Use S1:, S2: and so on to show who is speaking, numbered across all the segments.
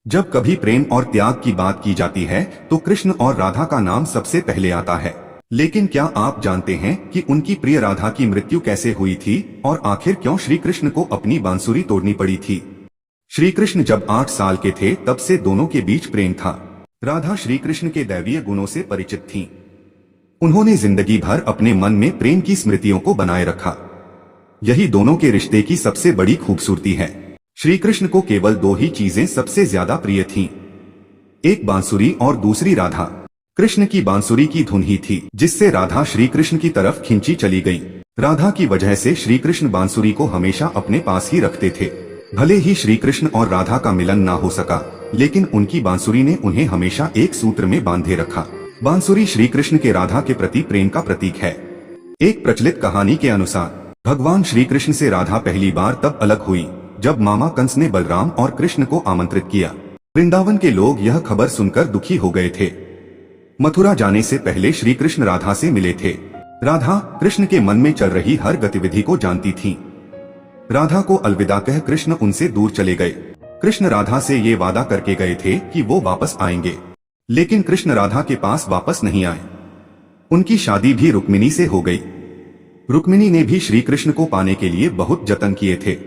S1: जब कभी प्रेम और त्याग की बात की जाती है तो कृष्ण और राधा का नाम सबसे पहले आता है। लेकिन क्या आप जानते हैं कि उनकी प्रिय राधा की मृत्यु कैसे हुई थी और आखिर क्यों श्री कृष्ण को अपनी बांसुरी तोड़नी पड़ी थी? श्री कृष्ण जब 8 साल के थे तब से दोनों के बीच प्रेम था। राधा श्री कृष्ण के दैवीय गुणों से परिचित थीं। उन्होंने जिंदगी भर अपने मन में प्रेम की स्मृतियों को बनाए रखा। यही दोनों के रिश्ते की सबसे बड़ी खूबसूरती है। श्री कृष्ण को केवल 2 ही चीजें सबसे ज्यादा प्रिय थीं, एक बांसुरी और दूसरी राधा। कृष्ण की बांसुरी की धुन ही थी जिससे राधा श्री कृष्ण की तरफ खींची चली गई। राधा की वजह से श्री कृष्ण बांसुरी को हमेशा अपने पास ही रखते थे। भले ही श्री कृष्ण और राधा का मिलन ना हो सका, लेकिन उनकी बांसुरी ने उन्हें हमेशा एक सूत्र में बांधे रखा। बांसुरी श्री कृष्ण के राधा के प्रति प्रेम का प्रतीक है। एक प्रचलित कहानी के अनुसार भगवान श्री कृष्ण से राधा पहली बार तब अलग हुई जब मामा कंस ने बलराम और कृष्ण को आमंत्रित किया। वृंदावन के लोग यह खबर सुनकर दुखी हो गए थे। मथुरा जाने से पहले श्री कृष्ण राधा से मिले थे। राधा कृष्ण के मन में चल रही हर गतिविधि को जानती थीं। राधा को अलविदा कह कृष्ण उनसे दूर चले गए। कृष्ण राधा से ये वादा करके गए थे कि वो वापस आएंगे, लेकिन कृष्ण राधा के पास वापस नहीं आए। उनकी शादी भी रुक्मिणी से हो गई। रुक्मिणी ने भी श्री कृष्ण को पाने के लिए बहुत जतन किए थे।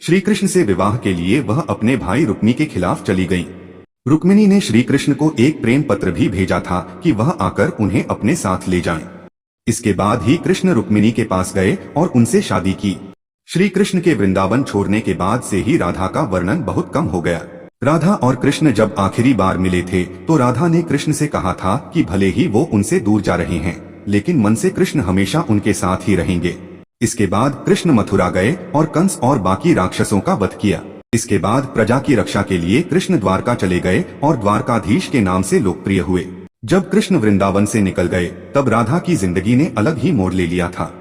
S1: श्री कृष्ण से विवाह के लिए वह अपने भाई रुक्मी के खिलाफ चली गईं। रुक्मिणी ने श्री कृष्ण को एक प्रेम पत्र भी भेजा था कि वह आकर उन्हें अपने साथ ले जाएं। इसके बाद ही कृष्ण रुक्मिणी के पास गए और उनसे शादी की। श्री कृष्ण के वृंदावन छोड़ने के बाद से ही राधा का वर्णन बहुत कम हो गया। राधा और कृष्ण जब आखिरी बार मिले थे तो राधा ने कृष्ण से कहा था कि भले ही वो उनसे दूर जा रहे हैं, लेकिन मन से कृष्ण हमेशा उनके साथ ही रहेंगे। इसके बाद कृष्ण मथुरा गए और कंस और बाकी राक्षसों का वध किया। इसके बाद प्रजा की रक्षा के लिए कृष्ण द्वारका चले गए और द्वारकाधीश के नाम से लोकप्रिय हुए। जब कृष्ण वृंदावन से निकल गए तब राधा की जिंदगी ने अलग ही मोड़ ले लिया था।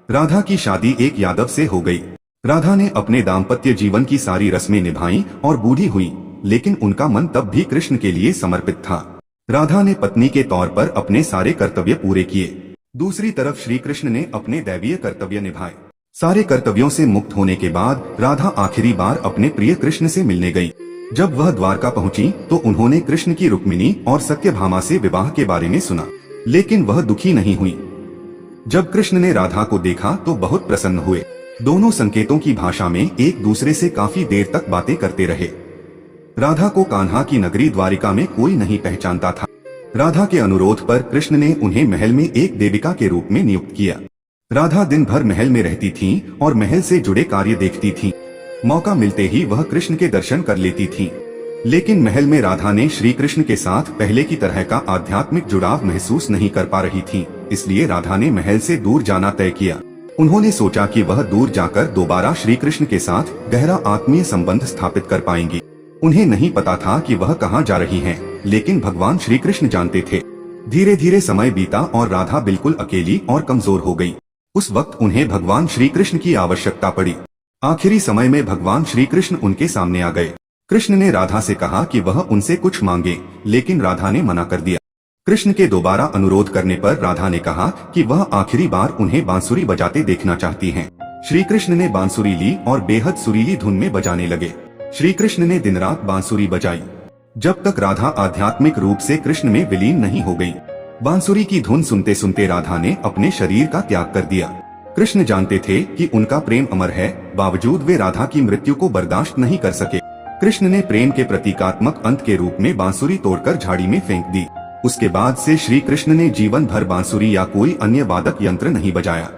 S1: राधा की शादी एक यादव से हो गई। राधा ने अपने दाम्पत्य जीवन की सारी रस्में निभाई और बूढ़ी हुई, लेकिन उनका मन तब भी कृष्ण के लिए समर्पित था। राधा ने पत्नी के तौर पर अपने सारे कर्तव्य पूरे किए। दूसरी तरफ श्री कृष्ण ने अपने दैवीय कर्तव्य निभाए। सारे कर्तव्यों से मुक्त होने के बाद राधा आखिरी बार अपने प्रिय कृष्ण से मिलने गई। जब वह द्वारका पहुंची तो उन्होंने कृष्ण की रुक्मिणी और सत्यभामा से विवाह के बारे में सुना, लेकिन वह दुखी नहीं हुई। जब कृष्ण ने राधा को देखा तो बहुत प्रसन्न हुए। दोनों संकेतों की भाषा में एक दूसरे से काफी देर तक बातें करते रहे। राधा को कान्हा की नगरी द्वारिका में कोई नहीं पहचानता था। राधा के अनुरोध पर कृष्ण ने उन्हें महल में एक देविका के रूप में नियुक्त किया। राधा दिन भर महल में रहती थीं और महल से जुड़े कार्य देखती थीं। मौका मिलते ही वह कृष्ण के दर्शन कर लेती थीं। लेकिन महल में राधा ने श्री कृष्ण के साथ पहले की तरह का आध्यात्मिक जुड़ाव महसूस नहीं कर पा रही थीं। इसलिए राधा ने महल से दूर जाना तय किया। उन्होंने सोचा कि वह दूर जाकर दोबारा श्री कृष्ण के साथ गहरा आत्मीय संबंध स्थापित कर पाएंगी। उन्हें नहीं पता था कि वह कहाँ जा रही हैं, लेकिन भगवान श्री कृष्ण जानते थे। धीरे धीरे समय बीता और राधा बिल्कुल अकेली और कमजोर हो गई। उस वक्त उन्हें भगवान श्री कृष्ण की आवश्यकता पड़ी। आखिरी समय में भगवान श्री कृष्ण उनके सामने आ गए। कृष्ण ने राधा से कहा कि वह उनसे कुछ मांगे, लेकिन राधा ने मना कर दिया। कृष्ण के दोबारा अनुरोध करने पर राधा ने कहा कि वह आखिरी बार उन्हें बांसुरी बजाते देखना चाहती हैं। श्री कृष्ण ने बांसुरी ली और बेहद सुरीली धुन में बजाने लगे। श्री कृष्ण ने दिन रात बांसुरी बजाई, जब तक राधा आध्यात्मिक रूप से कृष्ण में विलीन नहीं हो गई। बांसुरी की धुन सुनते सुनते राधा ने अपने शरीर का त्याग कर दिया। कृष्ण जानते थे कि उनका प्रेम अमर है, बावजूद वे राधा की मृत्यु को बर्दाश्त नहीं कर सके। कृष्ण ने प्रेम के प्रतीकात्मक अंत के रूप में बांसुरी तोड़कर झाड़ी में फेंक दी। उसके बाद से श्री कृष्ण ने जीवन भर बांसुरी या कोई अन्य वादक यंत्र नहीं बजाया।